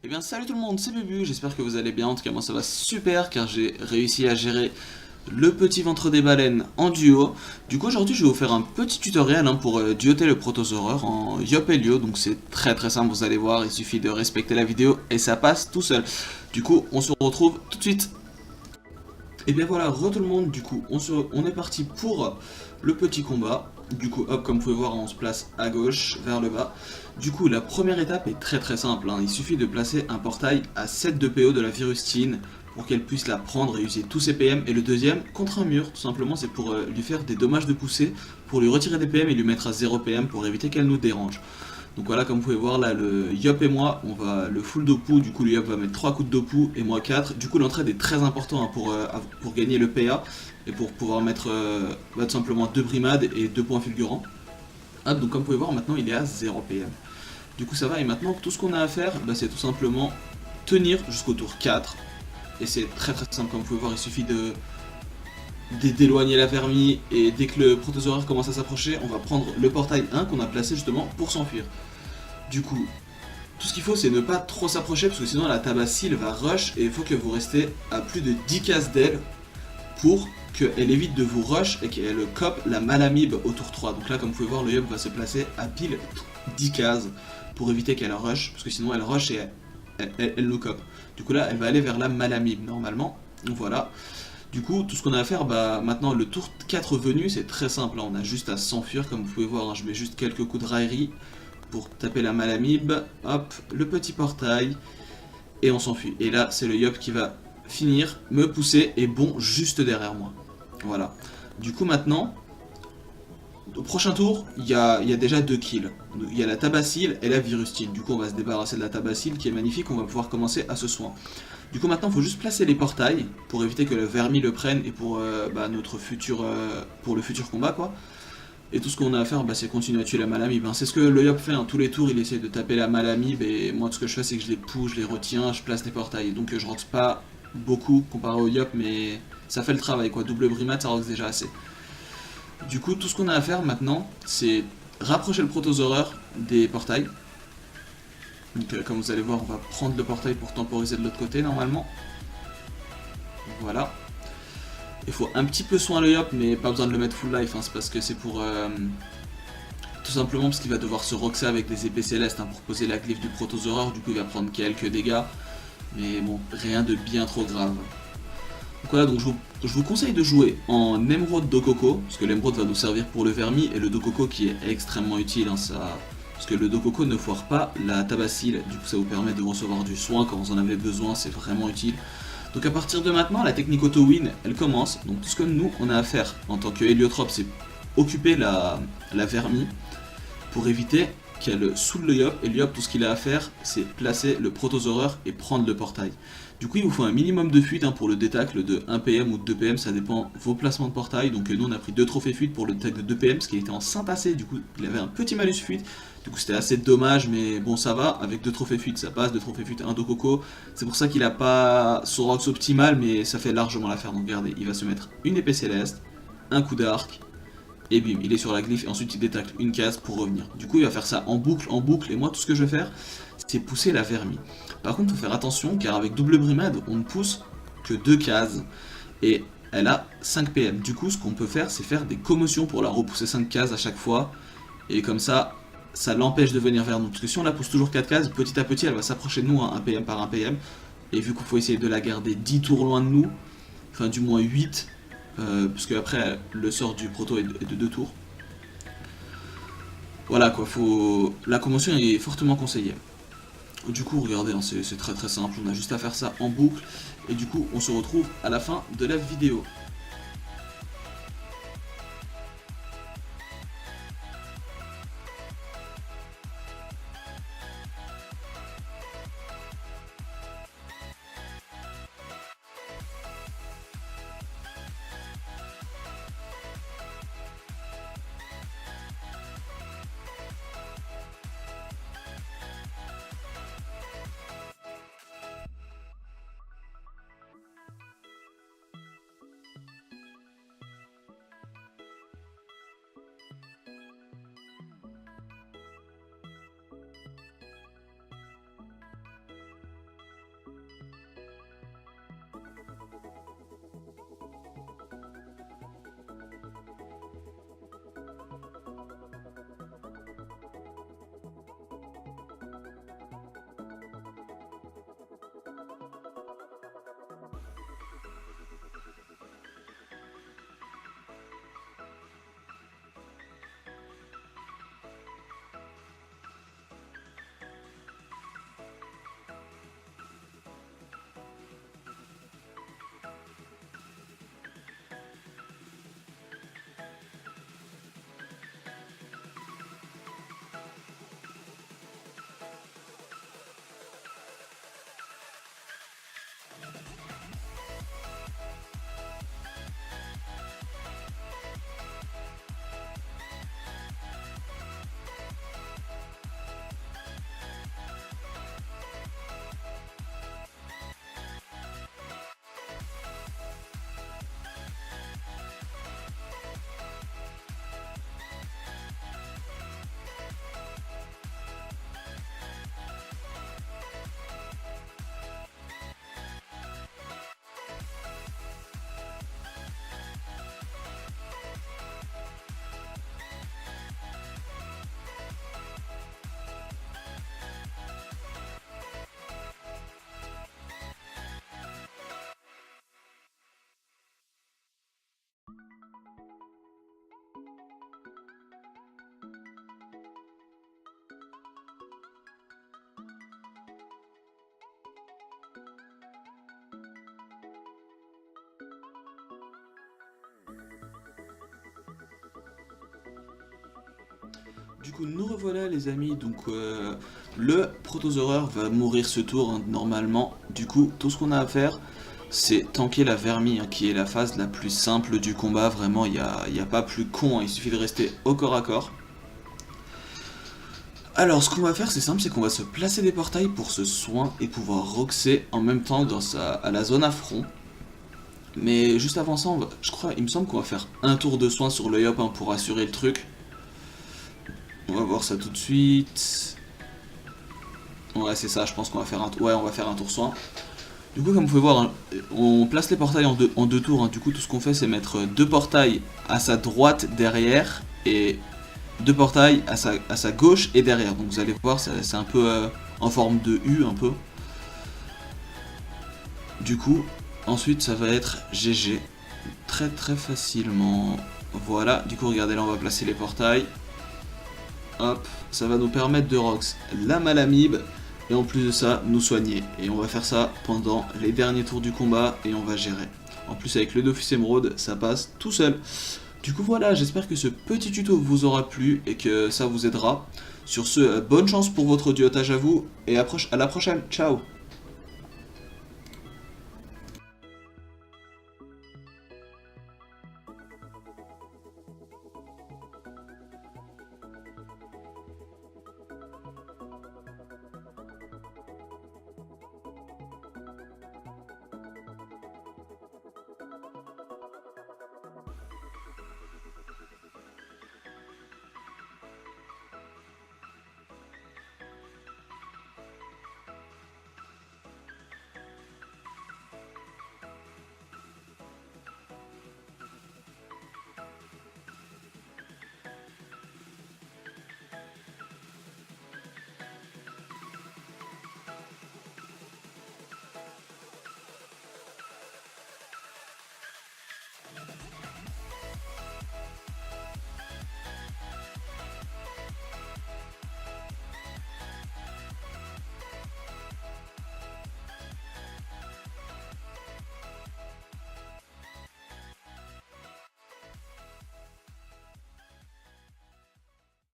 Eh bien salut tout le monde, c'est Bubu, j'espère que vous allez bien, en tout cas moi ça va super car j'ai réussi à gérer le petit ventre des baleines en duo. Du coup aujourd'hui je vais vous faire un petit tutoriel pour duoter le protosaureur en Yop Helio, donc c'est très simple, vous allez voir, il suffit de respecter la vidéo et ça passe tout seul. Du coup on se retrouve tout de suite. Et bien voilà, re tout le monde, du coup on est parti pour le petit combat. Du coup hop, comme vous pouvez voir on se place à gauche vers le bas. Du coup la première étape est très simple, il suffit de placer un portail à 7 de PO de la Virustine pour qu'elle puisse la prendre et user tous ses PM. Et le deuxième contre un mur, tout simplement c'est pour lui faire des dommages de poussée, pour lui retirer des PM et lui mettre à 0 PM pour éviter qu'elle nous dérange. Donc voilà, comme vous pouvez voir là, le Yop et moi, on va le full dopu, du coup le Yop va mettre 3 coups de dopu et moi 4. Du coup l'entraide est très important pour gagner le PA et pour pouvoir mettre tout simplement 2 brimades et 2 points fulgurants. Hop, donc comme vous pouvez voir maintenant il est à 0 PM. Du coup ça va, et maintenant tout ce qu'on a à faire, c'est tout simplement tenir jusqu'au tour 4. Et c'est très simple, comme vous pouvez voir, il suffit d'éloigner la vermie, et dès que le protozoaire commence à s'approcher, on va prendre le portail 1 qu'on a placé justement pour s'enfuir. Du coup, tout ce qu'il faut c'est ne pas trop s'approcher parce que sinon la tabassile va rush et il faut que vous restez à plus de 10 cases d'elle pour qu'elle évite de vous rush et qu'elle cope la malamib au tour 3. Donc là comme vous pouvez voir le Yop va se placer à pile 10 cases pour éviter qu'elle rush parce que sinon elle rush et elle nous cope. Du coup là elle va aller vers la malamib normalement. Donc voilà. Du coup, tout ce qu'on a à faire, maintenant le tour 4 venu, c'est très simple, là, on a juste à s'enfuir, comme vous pouvez voir, je mets juste quelques coups de raillerie pour taper la malamib, hop, le petit portail, et on s'enfuit. Et là, c'est le Yop qui va finir, me pousser, et bon, juste derrière moi. Voilà. Du coup, maintenant, au prochain tour, il y a déjà 2 kills. Il y a la tabassile et la virustine. Du coup, on va se débarrasser de la tabassile qui est magnifique, on va pouvoir commencer à ce soin. Du coup maintenant il faut juste placer les portails pour éviter que le vermi le prenne et pour notre futur pour le futur combat quoi. Et tout ce qu'on a à faire c'est continuer à tuer la malamib. C'est ce que le Yop fait, tous les tours il essaie de taper la malamib et moi ce que je fais c'est que je les pousse, je les retiens, je place des portails. Donc je roxe pas beaucoup comparé au Yop mais ça fait le travail quoi, double brimade ça roxe déjà assez. Du coup tout ce qu'on a à faire maintenant c'est rapprocher le protosaureur des portails. Donc comme vous allez voir on va prendre le portail pour temporiser de l'autre côté normalement. Voilà. Il faut un petit peu soin le Yop, mais pas besoin de le mettre full life, c'est parce que c'est pour... tout simplement parce qu'il va devoir se roxer avec des épées célestes pour poser la glyphe du protosaureur, du coup il va prendre quelques dégâts, mais bon, rien de bien trop grave. Donc voilà, donc je vous conseille de jouer en émeraude Dokoko, parce que l'émeraude va nous servir pour le vermi, et le Dokoko qui est extrêmement utile, parce que le Dokoko ne foire pas la tabassile, du coup ça vous permet de recevoir du soin quand vous en avez besoin, c'est vraiment utile. Donc à partir de maintenant, la technique auto-win, elle commence. Donc tout ce que nous, on a à faire en tant que héliotrope, c'est occuper la vermie pour éviter qu'elle saoule le Yop. Et le Yop, tout ce qu'il a à faire, c'est placer le protosaureur et prendre le portail. Du coup, il vous faut un minimum de fuite pour le détacle de 1 PM ou de 2 PM, ça dépend vos placements de portail. Donc nous, on a pris 2 trophées fuite pour le détacle de 2 PM, parce qu'il était en Saint-Passé, du coup, il avait un petit malus fuite. Du coup, c'était assez dommage, mais bon, ça va. Avec 2 trophées fuite, ça passe. 2 trophées fuite, 1 Dokoko. C'est pour ça qu'il a pas son Rox optimal, mais ça fait largement l'affaire. Donc regardez, il va se mettre une épée céleste, un coup d'arc, et bim, il est sur la glyphe, et ensuite il détacle une case pour revenir. Du coup, il va faire ça en boucle, et moi, tout ce que je vais faire, c'est pousser la vermie. Par contre, il faut faire attention, car avec double brimade, on ne pousse que 2 cases, et elle a 5 PM. Du coup, ce qu'on peut faire, c'est faire des commotions pour la repousser 5 cases à chaque fois, et comme ça l'empêche de venir vers nous. Parce que si on la pousse toujours 4 cases, petit à petit, elle va s'approcher de nous, 1 PM par 1 PM, et vu qu'il faut essayer de la garder 10 tours loin de nous, enfin du moins 8, puisque après le sort du proto est de 2 tours. Voilà quoi, la commotion est fortement conseillée. Du coup, regardez, c'est très simple, on a juste à faire ça en boucle, et du coup, on se retrouve à la fin de la vidéo. Du coup, nous revoilà les amis, donc le protosaureur va mourir ce tour hein, normalement. Du coup, tout ce qu'on a à faire, c'est tanker la vermie, hein, qui est la phase la plus simple du combat. Vraiment, il n'y a pas plus con, hein, il suffit de rester au corps à corps. Alors, ce qu'on va faire, c'est simple, c'est qu'on va se placer des portails pour ce soin et pouvoir roxer en même temps à la zone à front. Mais juste avant ça, je crois, il me semble qu'on va faire un tour de soin sur le Yop hein, pour assurer le truc. On va voir ça tout de suite. Ouais, c'est ça, je pense qu'on va faire on va faire un tour soin. Du coup, comme vous pouvez voir, hein, on place les portails en deux tours. Hein. Du coup, tout ce qu'on fait, c'est mettre deux portails à sa droite derrière et deux portails à sa gauche et derrière. Donc vous allez voir, c'est un peu en forme de U, un peu. Du coup, ensuite, ça va être GG. Très très facilement. Voilà, du coup, regardez, là, on va placer les portails. Hop, ça va nous permettre de rox la malamib et en plus de ça nous soigner. Et on va faire ça pendant les derniers tours du combat et on va gérer. En plus avec le Dofus Émeraude, ça passe tout seul. Du coup voilà, j'espère que ce petit tuto vous aura plu et que ça vous aidera. Sur ce, bonne chance pour votre duotage à vous et à la prochaine, ciao.